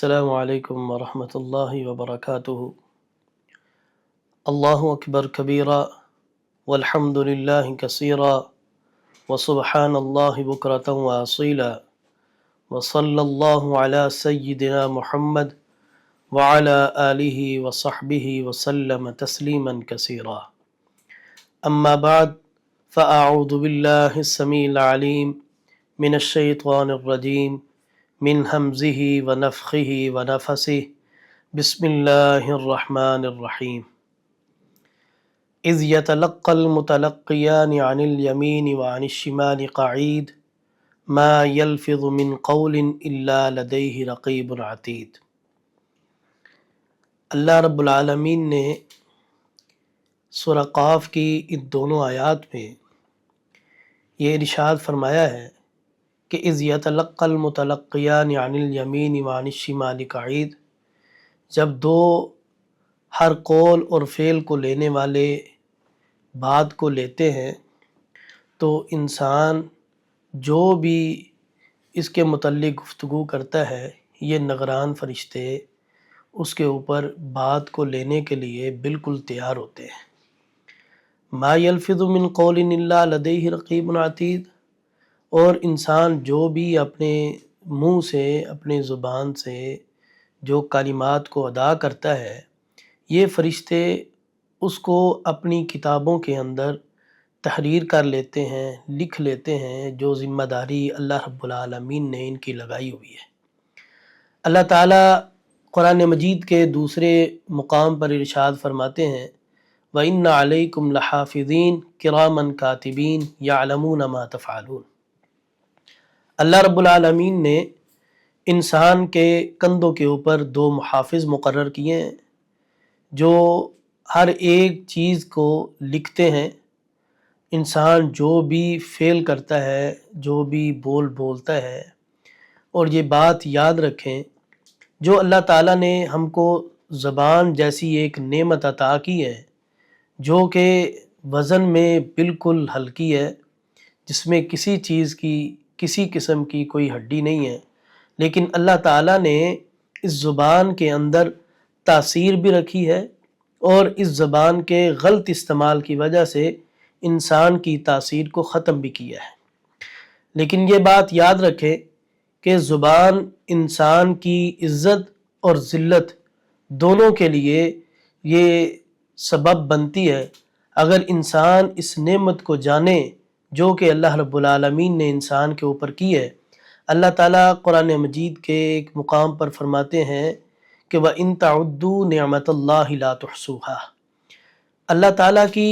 السلام علیکم ورحمۃ اللہ وبرکاتہ۔ اللہ اکبر کبیرا والحمد للہ کثیرا وسبحان اللہ بکرۃ واصیلا وصلی اللہ علی سیدنا محمد وعلی آلہ وصحبہ وسلم تسلیما کثیرا۔ اما بعد فاعوذ باللہ السمیع العلیم من الشیطان الرجیم من حمزہ ونفخہ ونفثہ بسم اللہ الرحمن الرحیم۔ اذ یتلقى المتلقیان عن الیمین وعن الشمال قعید ما یلفظ من قول الا لدیہ رقیب عتید۔ اللہ رب العالمین نے سورہ قاف کی ان دونوں آیات میں یہ ارشاد فرمایا ہے کہ اذ یتلقى المتلقیان عن الیمین وعن الشمال قعید، جب دو ہر قول اور فعل کو لینے والے بات کو لیتے ہیں تو انسان جو بھی اس کے متعلق گفتگو کرتا ہے یہ نگران فرشتے اس کے اوپر بات کو لینے کے لیے بالکل تیار ہوتے ہیں۔ ما یلفظ من قول الا لدیہ رقیب عتید، اور انسان جو بھی اپنے منہ سے اپنے زبان سے جو کلمات کو ادا کرتا ہے یہ فرشتے اس کو اپنی کتابوں کے اندر تحریر کر لیتے ہیں، لکھ لیتے ہیں، جو ذمہ داری اللہ رب العالمین نے ان کی لگائی ہوئی ہے۔ اللہ تعالیٰ قرآن مجید کے دوسرے مقام پر ارشاد فرماتے ہیں وَإِنَّ عَلَيْكُمْ لَحَافِظِينَ كِرَامًا كَاتِبِينَ يَعْلَمُونَ مَا تَفْعَلُونَ۔ اللہ رب العالمین نے انسان کے کندھوں کے اوپر دو محافظ مقرر کیے ہیں جو ہر ایک چیز کو لکھتے ہیں۔ انسان جو بھی فعل کرتا ہے، جو بھی بولتا ہے، اور یہ بات یاد رکھیں جو اللہ تعالیٰ نے ہم کو زبان جیسی ایک نعمت عطا کی ہے جو کہ وزن میں بالکل ہلکی ہے، جس میں کسی چیز کی کسی قسم کی کوئی ہڈی نہیں ہے، لیکن اللہ تعالیٰ نے اس زبان کے اندر تاثیر بھی رکھی ہے اور اس زبان کے غلط استعمال کی وجہ سے انسان کی تاثیر کو ختم بھی کیا ہے۔ لیکن یہ بات یاد رکھیں کہ زبان انسان کی عزت اور ذلت دونوں کے لیے یہ سبب بنتی ہے۔ اگر انسان اس نعمت کو جانے جو کہ اللہ رب العالمین نے انسان کے اوپر کی ہے، اللہ تعالیٰ قرآن مجید کے ایک مقام پر فرماتے ہیں کہ وَإِن تَعُدُّوا نِعْمَةَ اللَّهِ لَا تُحْصُوهَا۔ اللہ تعالیٰ کی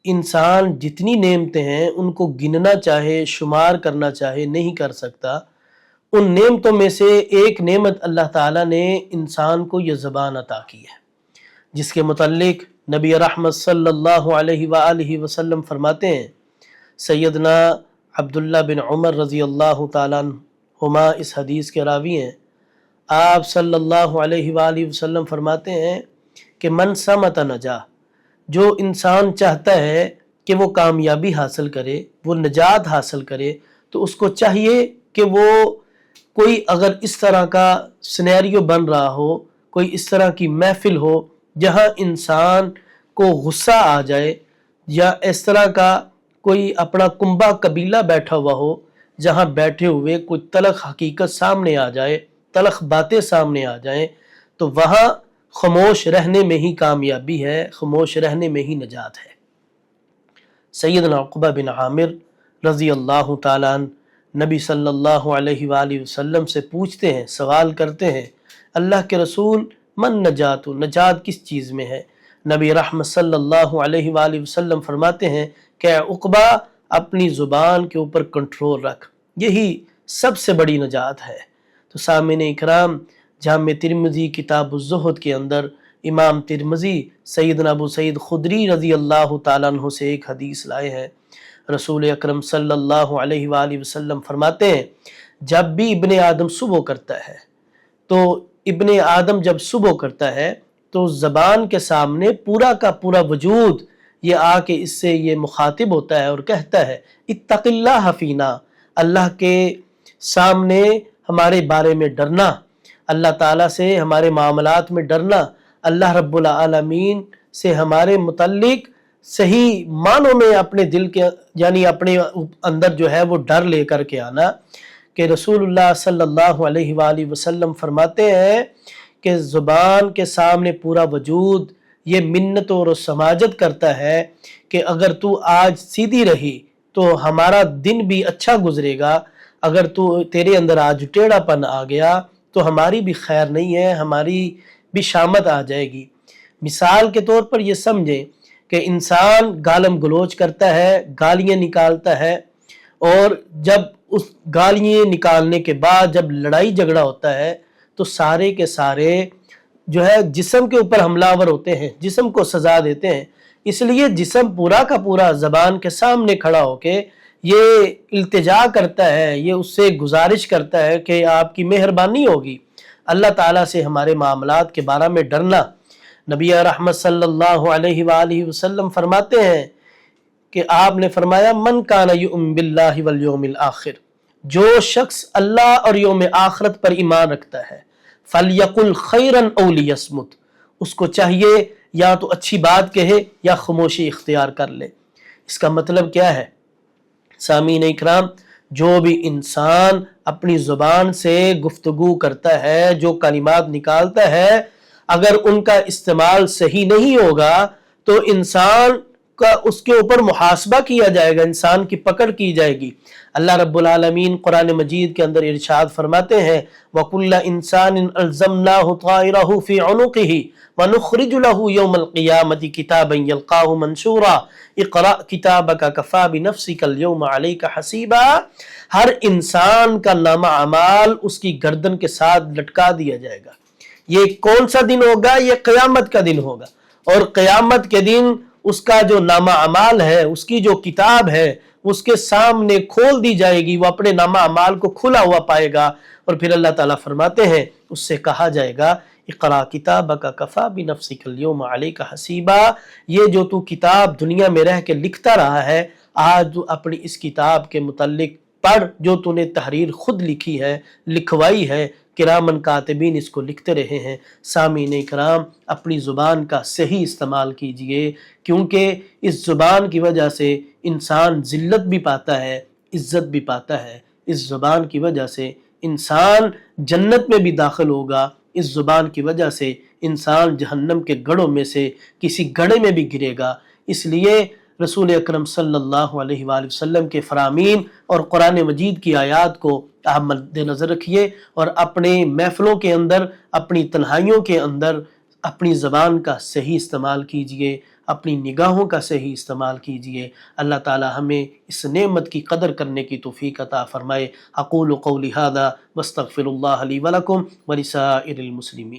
انسان جتنی نعمتیں ہیں ان کو گننا چاہے، شمار کرنا چاہے، نہیں کر سکتا۔ ان نعمتوں میں سے ایک نعمت اللہ تعالیٰ نے انسان کو یہ زبان عطا کی ہے، جس کے متعلق نبی رحمت صلی اللہ علیہ وآلہ وسلم فرماتے ہیں، سیدنا عبداللہ بن عمر رضی اللہ تعالیٰ عنہما اس حدیث کے راوی ہیں، آپ صلی اللہ علیہ وآلہ وسلم فرماتے ہیں کہ من سمت نجا، جو انسان چاہتا ہے کہ وہ کامیابی حاصل کرے، وہ نجات حاصل کرے، تو اس کو چاہیے کہ وہ کوئی اگر اس طرح کا سینیریو بن رہا ہو، کوئی اس طرح کی محفل ہو جہاں انسان کو غصہ آ جائے، یا اس طرح کا کوئی اپنا کنبہ قبیلہ بیٹھا ہوا ہو جہاں بیٹھے ہوئے کوئی تلخ حقیقت سامنے آ جائے، تلخ باتیں سامنے آ جائیں، تو وہاں خاموش رہنے میں ہی کامیابی ہے، خاموش رہنے میں ہی نجات ہے۔ سیدنا عقبہ بن عامر رضی اللہ تعالیٰ عنہ نبی صلی اللہ علیہ وآلہ وسلم سے پوچھتے ہیں، سوال کرتے ہیں، اللہ کے رسول من نجات، نجات کس چیز میں ہے؟ نبی رحمت صلی اللہ علیہ وآلہ وسلم فرماتے ہیں کہ عقبہ اپنی زبان کے اوپر کنٹرول رکھ، یہی سب سے بڑی نجات ہے۔ تو سامعین اکرام، جامع ترمذی کتاب الزہد کے اندر امام ترمذی سیدنا ابو سعید خدری رضی اللہ تعالیٰ عنہ سے ایک حدیث لائے ہیں۔ رسول اکرم صلی اللہ علیہ وآلہ وسلم فرماتے ہیں جب بھی ابن آدم صبح کرتا ہے، تو ابن آدم جب صبح کرتا ہے تو زبان کے سامنے پورا کا پورا وجود یہ آ کے اس سے یہ مخاطب ہوتا ہے اور کہتا ہے اتق اللہ فینا، اللہ کے سامنے ہمارے بارے میں ڈرنا، اللہ تعالیٰ سے ہمارے معاملات میں ڈرنا، اللہ رب العالمین سے ہمارے متعلق صحیح معنوں میں اپنے دل کے یعنی اپنے اندر جو ہے وہ ڈر لے کر کے آنا، کہ رسول اللہ صلی اللہ علیہ وآلہ وسلم فرماتے ہیں کہ زبان کے سامنے پورا وجود یہ منت اور سماجت کرتا ہے کہ اگر تو آج سیدھی رہی تو ہمارا دن بھی اچھا گزرے گا، اگر تیرے اندر آج ٹیڑھا پن آ گیا تو ہماری بھی خیر نہیں ہے، ہماری بھی شامت آ جائے گی۔ مثال کے طور پر یہ سمجھیں کہ انسان گالم گلوچ کرتا ہے، گالیاں نکالتا ہے، اور جب اس گالیاں نکالنے کے بعد جب لڑائی جھگڑا ہوتا ہے تو سارے کے سارے جو ہے جسم کے اوپر حملہ آور ہوتے ہیں، جسم کو سزا دیتے ہیں۔ اس لیے جسم پورا کا پورا زبان کے سامنے کھڑا ہو کے یہ التجا کرتا ہے، یہ اس سے گزارش کرتا ہے کہ آپ کی مہربانی ہوگی۔ اللہ تعالیٰ سے ہمارے معاملات کے بارے میں ڈرنا۔ نبی رحمت صلی اللہ علیہ وآلہ وسلم فرماتے ہیں کہ آپ نے فرمایا من کان یؤمن باللہ والیوم الآخر، جو شخص اللہ اور یوم آخرت پر ایمان رکھتا ہے، فلیقل خیرا او لیصمت، اس کو چاہیے یا تو اچھی بات کہے یا خاموشی اختیار کر لے۔ اس کا مطلب کیا ہے؟ سامعین اکرام، جو بھی انسان اپنی زبان سے گفتگو کرتا ہے، جو کلمات نکالتا ہے، اگر ان کا استعمال صحیح نہیں ہوگا تو انسان کا اس کے اوپر محاسبہ کیا جائے گا، انسان کی پکڑ کی جائے گی۔ اللہ رب العالمین قرآن مجید کے اندر ارشاد فرماتے ہیں وَكُلَّ إِنسَانٍ أَلْزَمْنَاهُ طَائِرَهُ فِي عُنُقِهِ وَنُخْرِجُ لَهُ يَوْمَ الْقِيَامَةِ كِتَابًا يَلْقَاهُ مَنْشُورًا اقْرَأْ كِتَابَكَ كَفَى بِنَفْسِكَ الْيَوْمَ عَلَيْكَ حَسِيبًا، ہر انسان کا نامہ اعمال اس کی گردن کے ساتھ لٹکا دیا جائے گا۔ یہ کون سا دن ہوگا؟ یہ قیامت کا دن ہوگا، اور قیامت کے دن اس کا جو نامہ اعمال ہے، اس کی جو کتاب ہے، اس کے سامنے کھول دی جائے گی، وہ اپنے نامہ اعمال کو کھلا ہوا پائے گا، اور پھر اللہ تعالیٰ فرماتے ہیں اس سے کہا جائے گا اقرا کتابک کفی بنفسک اليوم علیک حسیبا، یہ جو تو کتاب دنیا میں رہ کے لکھتا رہا ہے، آج تو اپنی اس کتاب کے متعلق پڑھ جو تو نے تحریر خود لکھی ہے، لکھوائی ہے، کرامن کاتبین اس کو لکھتے رہے ہیں۔ سامعین کرام، اپنی زبان کا صحیح استعمال کیجئے، کیونکہ اس زبان کی وجہ سے انسان ذلت بھی پاتا ہے، عزت بھی پاتا ہے۔ اس زبان کی وجہ سے انسان جنت میں بھی داخل ہوگا، اس زبان کی وجہ سے انسان جہنم کے گڑھوں میں سے کسی گڑھے میں بھی گرے گا۔ اس لیے رسول اکرم صلی اللہ علیہ وآلہ وسلم کے فرامین اور قرآن مجید کی آیات کو آپ مد نظر رکھیے، اور اپنے محفلوں کے اندر، اپنی تنہائیوں کے اندر اپنی زبان کا صحیح استعمال کیجئے، اپنی نگاہوں کا صحیح استعمال کیجئے۔ اللہ تعالی ہمیں اس نعمت کی قدر کرنے کی توفیق عطا فرمائے۔ اقول قولی ھذا واستغفر اللہ لی ولکم ولسائر المسلمین۔